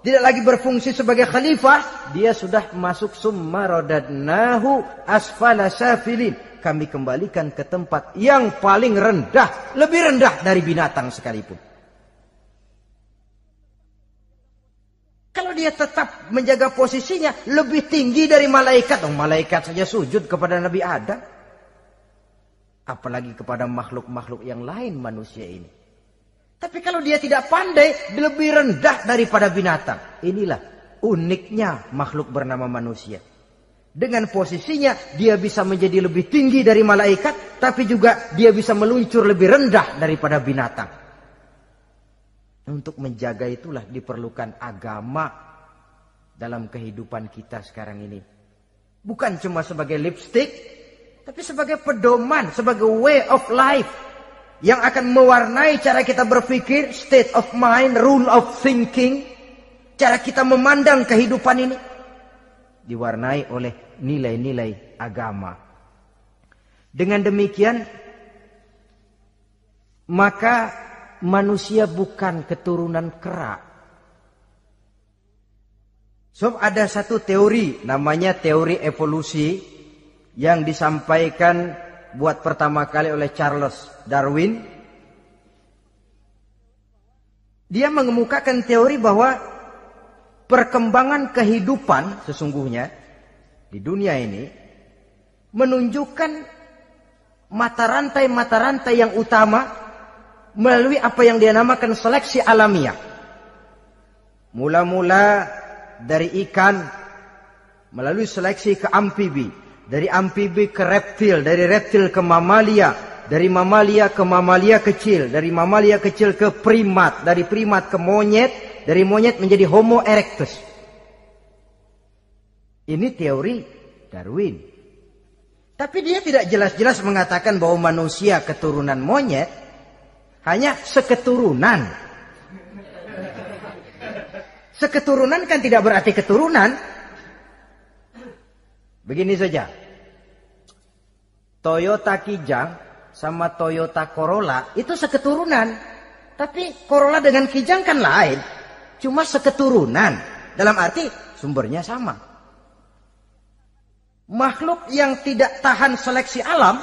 tidak lagi berfungsi sebagai khalifah, dia sudah masuk summa radadnahu asfala safilin. Kami kembalikan ke tempat yang paling rendah, lebih rendah dari binatang sekalipun. Kalau dia tetap menjaga posisinya lebih tinggi dari malaikat, malaikat saja sujud kepada Nabi Adam, apalagi kepada makhluk-makhluk yang lain manusia ini. Tapi kalau dia tidak pandai, lebih rendah daripada binatang. Inilah uniknya makhluk bernama manusia. Dengan posisinya dia bisa menjadi lebih tinggi dari malaikat, tapi juga dia bisa meluncur lebih rendah daripada binatang. Untuk menjaga itulah diperlukan agama dalam kehidupan kita sekarang ini. Bukan cuma sebagai lipstick, tapi sebagai pedoman, sebagai way of life yang akan mewarnai cara kita berpikir, state of mind, rule of thinking, cara kita memandang kehidupan ini diwarnai oleh nilai-nilai agama. Dengan demikian, maka manusia bukan keturunan kera. So, ada satu teori namanya teori evolusi yang disampaikan buat pertama kali oleh Charles Darwin. Dia mengemukakan teori bahwa perkembangan kehidupan sesungguhnya di dunia ini menunjukkan mata rantai yang utama melalui apa yang dia namakan seleksi alamiah. Mula-mula dari ikan, melalui seleksi ke amfibi, dari amfibi ke reptil, dari reptil ke mamalia, dari mamalia ke mamalia kecil, dari mamalia kecil ke primat, dari primat ke monyet, dari monyet menjadi Homo erectus. Ini teori Darwin. Tapi dia tidak jelas-jelas mengatakan bahwa manusia keturunan monyet. Hanya seketurunan. Seketurunan kan tidak berarti keturunan. Begini saja. Toyota Kijang sama Toyota Corolla itu seketurunan. Tapi Corolla dengan Kijang kan lain. Cuma seketurunan. Dalam arti sumbernya sama. Makhluk yang tidak tahan seleksi alam,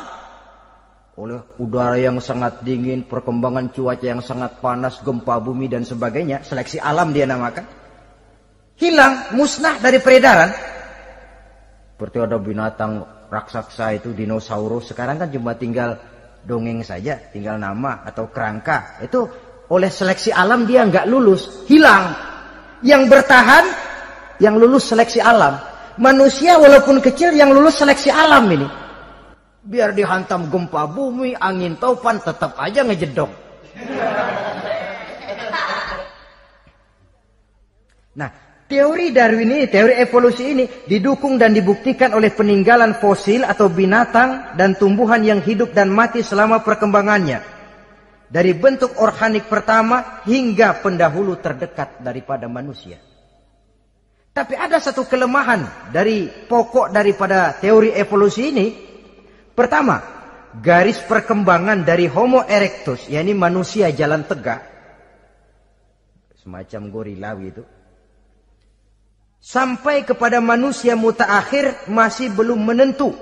oleh udara yang sangat dingin, perkembangan cuaca yang sangat panas, gempa bumi dan sebagainya, seleksi alam dia namakan, hilang, musnah dari peredaran. Seperti ada binatang raksasa itu, dinosaurus, sekarang kan cuma tinggal dongeng saja, tinggal nama atau kerangka. Itu oleh seleksi alam dia nggak lulus, hilang. Yang bertahan, yang lulus seleksi alam. Manusia walaupun kecil yang lulus seleksi alam ini. Biar dihantam gempa bumi, angin topan, tetap aja ngejedok. Nah, teori Darwin ini, teori evolusi ini didukung dan dibuktikan oleh peninggalan fosil atau binatang dan tumbuhan yang hidup dan mati selama perkembangannya. Dari bentuk organik pertama hingga pendahulu terdekat daripada manusia. Tapi ada satu kelemahan dari pokok daripada teori evolusi ini. Pertama, garis perkembangan dari Homo erectus, yakni manusia jalan tegak, semacam gorilawi itu, sampai kepada manusia mutaakhir masih belum menentu.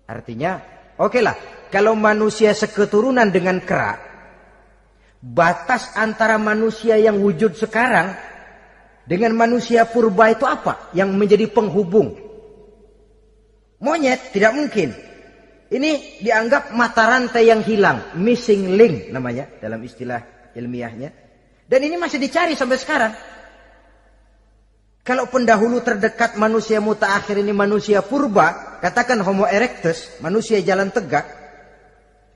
Artinya, okelah, kalau manusia seketurunan dengan kera, batas antara manusia yang wujud sekarang dengan manusia purba itu apa? Yang menjadi penghubung. Monyet tidak mungkin. Ini dianggap mata rantai yang hilang, missing link namanya dalam istilah ilmiahnya. Dan ini masih dicari sampai sekarang. Kalau pendahulu terdekat manusia mutaakhir ini manusia purba, katakan Homo erectus, manusia jalan tegak.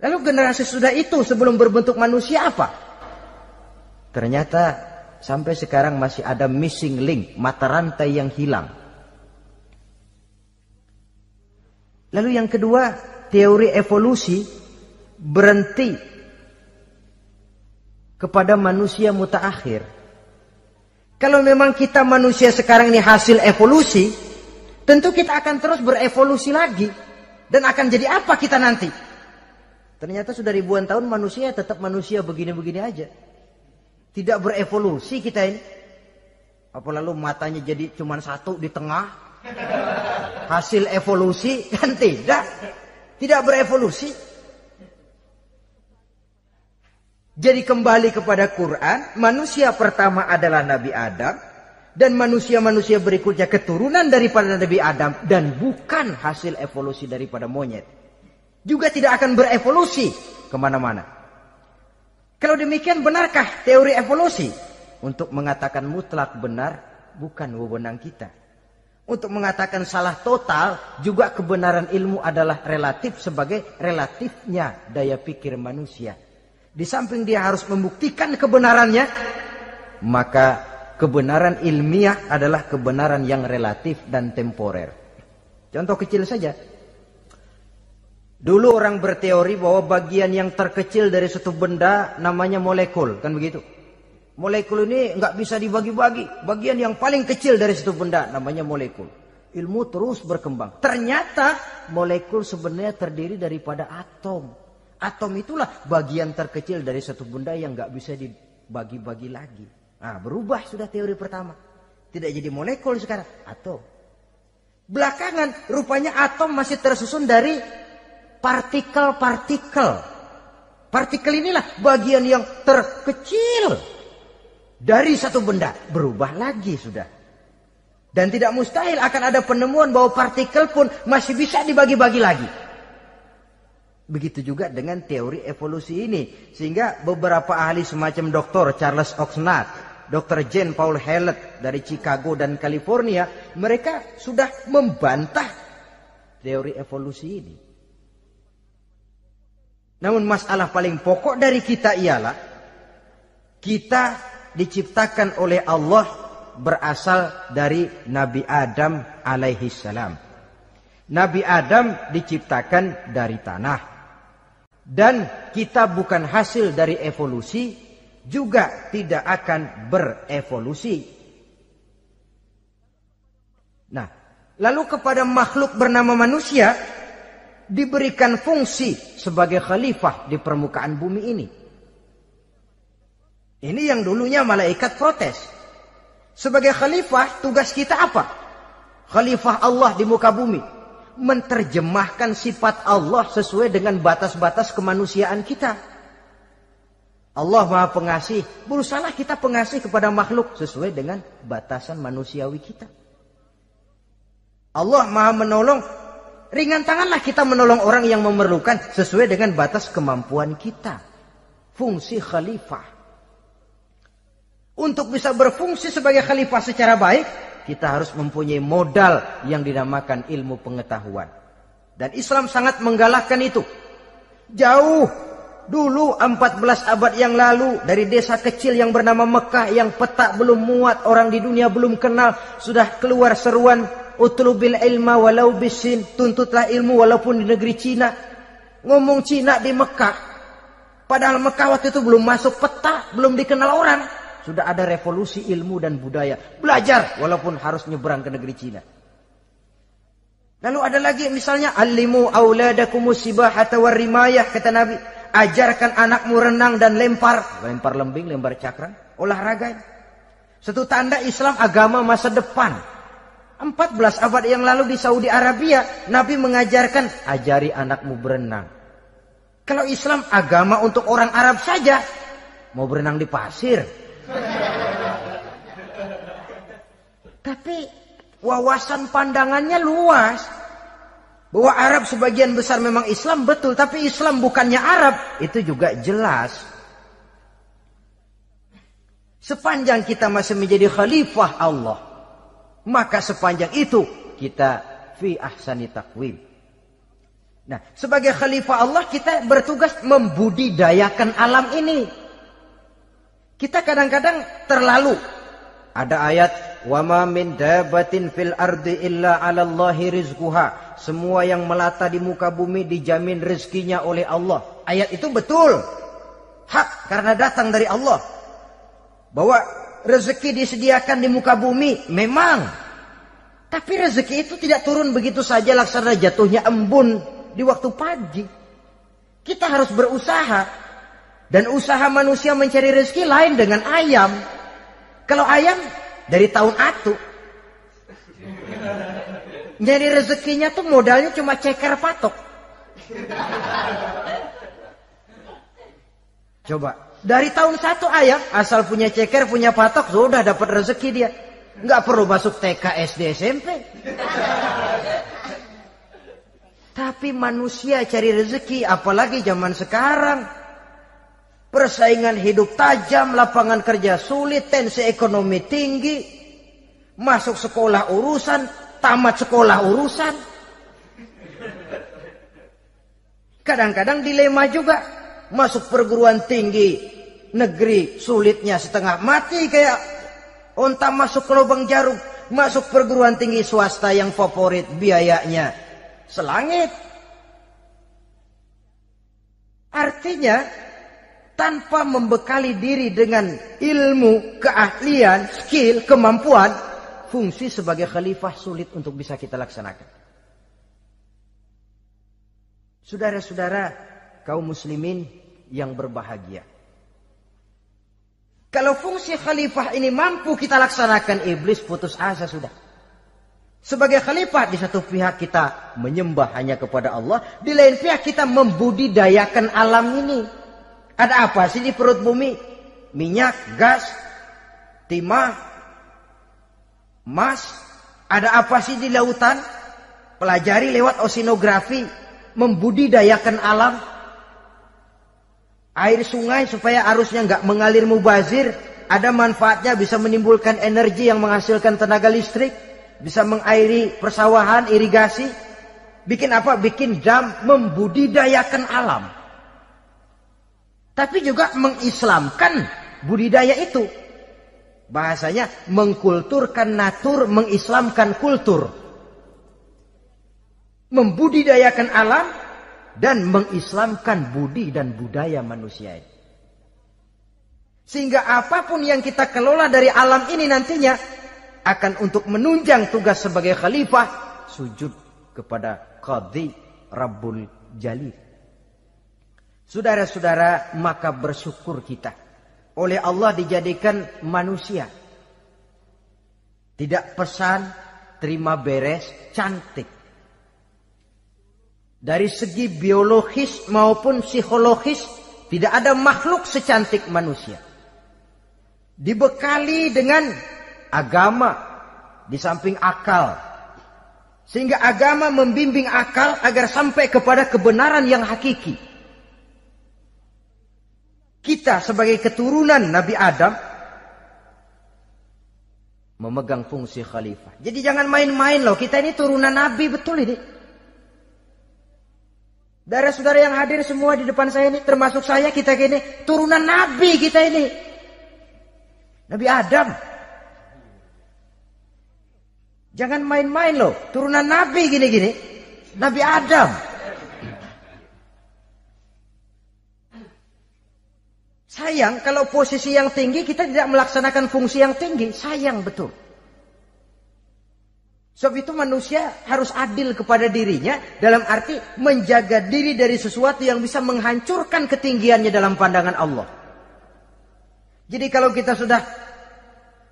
Lalu generasi sudah itu sebelum berbentuk manusia apa? Ternyata sampai sekarang masih ada missing link, mata rantai yang hilang. Lalu yang kedua, teori evolusi berhenti kepada manusia mutaakhir. Kalau memang kita manusia sekarang ini hasil evolusi, tentu kita akan terus berevolusi lagi. Dan akan jadi apa kita nanti? Ternyata sudah ribuan tahun manusia tetap manusia begini-begini aja. Tidak berevolusi kita ini. Apa lalu matanya jadi cuma satu di tengah? Hasil evolusi? Kan tidak. Tidak berevolusi. Jadi kembali kepada Quran, manusia pertama adalah Nabi Adam. Dan manusia-manusia berikutnya keturunan daripada Nabi Adam. Dan bukan hasil evolusi daripada monyet. Juga tidak akan berevolusi kemana-mana. Kalau demikian benarkah teori evolusi? Untuk mengatakan mutlak benar bukan wewenang kita. Untuk mengatakan salah total juga kebenaran ilmu adalah relatif sebagai relatifnya daya pikir manusia. Di samping dia harus membuktikan kebenarannya, maka kebenaran ilmiah adalah kebenaran yang relatif dan temporer. Contoh kecil saja. Dulu orang berteori bahwa bagian yang terkecil dari suatu benda namanya molekul, kan begitu? Molekul ini nggak bisa dibagi-bagi. Bagian yang paling kecil dari suatu benda namanya molekul. Ilmu terus berkembang. Ternyata molekul sebenarnya terdiri daripada atom. Atom itulah bagian terkecil dari suatu benda yang nggak bisa dibagi-bagi lagi. Nah, berubah sudah teori pertama. Tidak jadi molekul sekarang, atom. Belakangan rupanya atom masih tersusun dari partikel-partikel. Partikel inilah bagian yang terkecil dari satu benda. Berubah lagi sudah. Dan tidak mustahil akan ada penemuan bahwa partikel pun masih bisa dibagi-bagi lagi. Begitu juga dengan teori evolusi ini. Sehingga beberapa ahli semacam Dr. Charles Oxnard, Dr. Jane Paul Hallett dari Chicago dan California, mereka sudah membantah teori evolusi ini. Namun masalah paling pokok dari kita ialah kita diciptakan oleh Allah berasal dari Nabi Adam alaihi salam. Nabi Adam diciptakan dari tanah. Dan kita bukan hasil dari evolusi, juga tidak akan berevolusi. Nah, lalu kepada makhluk bernama manusia diberikan fungsi sebagai khalifah di permukaan bumi ini. Ini yang dulunya malaikat protes. Sebagai khalifah, tugas kita apa? Khalifah Allah di muka bumi. Menerjemahkan sifat Allah sesuai dengan batas-batas kemanusiaan kita. Allah Maha Pengasih. Berusahalah kita pengasih kepada makhluk sesuai dengan batasan manusiawi kita. Allah Maha Menolong. Ringan tanganlah kita menolong orang yang memerlukan sesuai dengan batas kemampuan kita. Fungsi khalifah. Untuk bisa berfungsi sebagai khalifah secara baik, kita harus mempunyai modal yang dinamakan ilmu pengetahuan. Dan Islam sangat menggalakkan itu. Jauh dulu 14 abad yang lalu, dari desa kecil yang bernama Mekah yang peta belum muat, orang di dunia belum kenal, sudah keluar seruan utlubil ilma walau bisin, tuntutlah ilmu walaupun di negeri Cina. Ngomong Cina di Mekah, padahal Mekah waktu itu belum masuk peta, belum dikenal orang. Sudah ada revolusi ilmu dan budaya. Belajar walaupun harus nyebrang ke negeri Cina. Lalu ada lagi misalnya allimu auladakumus sibahata warrimayah, kata Nabi. Ajarkan anakmu renang dan lempar. Lempar lembing, lempar cakram. Olahraga. Satu tanda Islam agama masa depan. 14 abad yang lalu di Saudi Arabia, Nabi mengajarkan ajari anakmu berenang. Kalau Islam agama untuk orang Arab saja, mau berenang di pasir. Tapi wawasan pandangannya luas. Bahwa Arab sebagian besar memang Islam, betul. Tapi Islam bukannya Arab, itu juga jelas. Sepanjang kita masih menjadi khalifah Allah, maka sepanjang itu kita fi ahsani taqwim. Nah, sebagai khalifah Allah kita bertugas membudidayakan alam ini. Kita kadang-kadang terlalu. Ada ayat, wa ma min dabatin fil ardi illa 'alallahi rizquha. Semua yang melata di muka bumi dijamin rezekinya oleh Allah. Ayat itu betul. Hak karena datang dari Allah. Bahwa rezeki disediakan di muka bumi memang. Tapi rezeki itu tidak turun begitu saja laksana jatuhnya embun di waktu pagi. Kita harus berusaha. Dan usaha manusia mencari rezeki lain dengan ayam. Kalau ayam dari tahun atu. Nyari rezekinya tuh modalnya cuma ceker patok. Coba. Dari tahun 1 ayam asal punya ceker, punya patok, sudah dapat rezeki dia. Nggak perlu masuk TK, SD, SMP. Tapi manusia cari rezeki, apalagi zaman sekarang. Persaingan hidup tajam, lapangan kerja sulit, tensi ekonomi tinggi. Masuk sekolah urusan, tamat sekolah urusan. Kadang-kadang dilema juga. Masuk perguruan tinggi negeri sulitnya setengah mati kayak onta masuk ke lubang jarum. Masuk perguruan tinggi swasta yang favorit biayanya selangit. Artinya tanpa membekali diri dengan ilmu, keahlian, skill, kemampuan, fungsi sebagai khalifah sulit untuk bisa kita laksanakan. Saudara-saudara kaum muslimin yang berbahagia. Kalau fungsi khalifah ini mampu kita laksanakan, iblis putus asa sudah. Sebagai khalifah di satu pihak kita menyembah hanya kepada Allah, di lain pihak kita membudidayakan alam ini. Ada apa sih di perut bumi? Minyak, gas, timah, emas. Ada apa sih di lautan? Pelajari lewat oceanografi, membudidayakan alam. Air sungai supaya arusnya nggak mengalir mubazir. Ada manfaatnya, bisa menimbulkan energi yang menghasilkan tenaga listrik. Bisa mengairi persawahan, irigasi. Bikin apa? Bikin dam, membudidayakan alam. Tapi juga mengislamkan budidaya itu. Bahasanya mengkulturkan natur, mengislamkan kultur. Membudidayakan alam dan mengislamkan budi dan budaya manusia. Sehingga apapun yang kita kelola dari alam ini nantinya akan untuk menunjang tugas sebagai khalifah, sujud kepada Qadhi Rabbul Jalil. Saudara-saudara, maka bersyukur kita. Oleh Allah dijadikan manusia. Tidak pesan, terima beres, cantik. Dari segi biologis maupun psikologis, tidak ada makhluk secantik manusia. Dibekali dengan agama, di samping akal. Sehingga agama membimbing akal agar sampai kepada kebenaran yang hakiki. Kita sebagai keturunan Nabi Adam memegang fungsi khalifah. Jadi jangan main-main loh. Kita ini turunan Nabi, betul ini. Saudara-saudara yang hadir semua di depan saya ini, termasuk saya, kita ini turunan Nabi kita ini. Nabi Adam. Jangan main-main loh. Turunan Nabi gini-gini. Nabi Adam. Sayang kalau posisi yang tinggi kita tidak melaksanakan fungsi yang tinggi. Sayang betul. Sebab itu manusia harus adil kepada dirinya. Dalam arti menjaga diri dari sesuatu yang bisa menghancurkan ketinggiannya dalam pandangan Allah. Jadi kalau kita sudah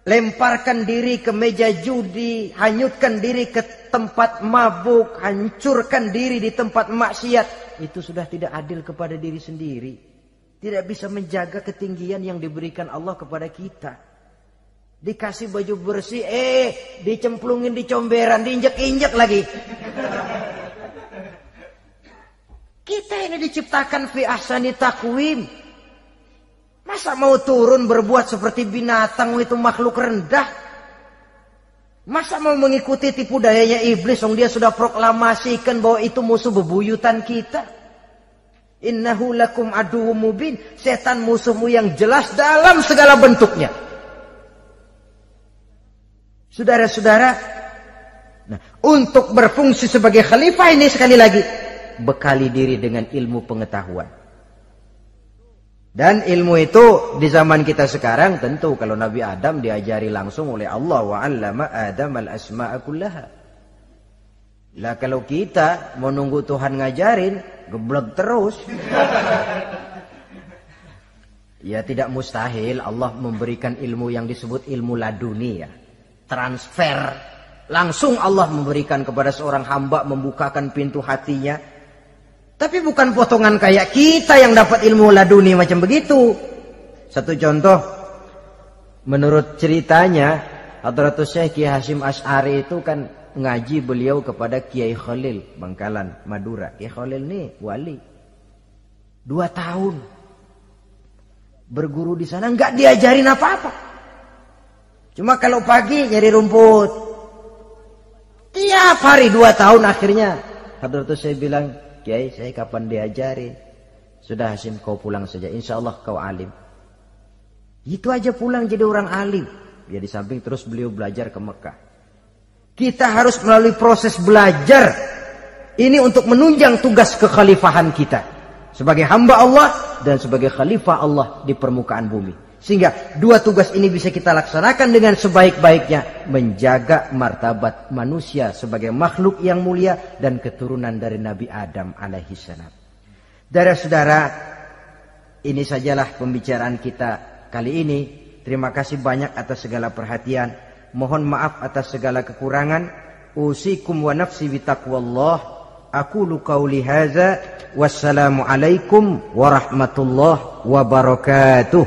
lemparkan diri ke meja judi, hanyutkan diri ke tempat mabuk, hancurkan diri di tempat maksiat, itu sudah tidak adil kepada diri sendiri. Tidak bisa menjaga ketinggian yang diberikan Allah kepada kita. Dikasih baju bersih, dicemplungin di comberan, diinjek-injek lagi. Kita ini diciptakan fi ahsani taqwim. Masa mau turun berbuat seperti binatang, itu makhluk rendah? Masa mau mengikuti tipu dayanya iblis, dia sudah proklamasikan bahwa itu musuh bebuyutan kita? Innahu lakum aduwwum mubin. Setan musuhmu yang jelas dalam segala bentuknya. Saudara-saudara, nah, untuk berfungsi sebagai khalifah ini sekali lagi bekali diri dengan ilmu pengetahuan. Dan ilmu itu di zaman kita sekarang tentu kalau Nabi Adam diajari langsung oleh Allah, wa 'allama Adam al-asma'a kullaha. Lah kalau kita mau nunggu Tuhan ngajarin, geblek terus. Ya tidak mustahil Allah memberikan ilmu yang disebut ilmu laduni ya. Transfer. Langsung Allah memberikan kepada seorang hamba, membukakan pintu hatinya. Tapi bukan potongan kayak kita yang dapat ilmu laduni macam begitu. Satu contoh, menurut ceritanya, Hadratus Syekh Kiai Hasyim Asy'ari itu kan ngaji beliau kepada Kiai Khalil Bangkalan, Madura. Kiai Khalil ini wali. 2 tahun berguru di sana, nggak diajarin apa-apa. Cuma kalau pagi nyari rumput. Tiap hari 2 tahun akhirnya Hadratus Syekh bilang, Kiai, saya kapan diajari? Sudah Hasyim, kau pulang saja. Insya Allah kau alim. Itu aja pulang jadi orang alim. Ya di samping terus beliau belajar ke Mekah. Kita harus melalui proses belajar. Ini untuk menunjang tugas kekhalifahan kita. Sebagai hamba Allah dan sebagai khalifah Allah di permukaan bumi. Sehingga 2 tugas ini bisa kita laksanakan dengan sebaik-baiknya. Menjaga martabat manusia sebagai makhluk yang mulia dan keturunan dari Nabi Adam alaihissalam. Saudara-saudara, ini sajalah pembicaraan kita kali ini. Terima kasih banyak atas segala perhatian. Mohon maaf atas segala kekurangan. Usikum wa nafsi bitaqwallah. Aqulu qauli hadza. Wassalamu alaikum warahmatullahi wabarakatuh.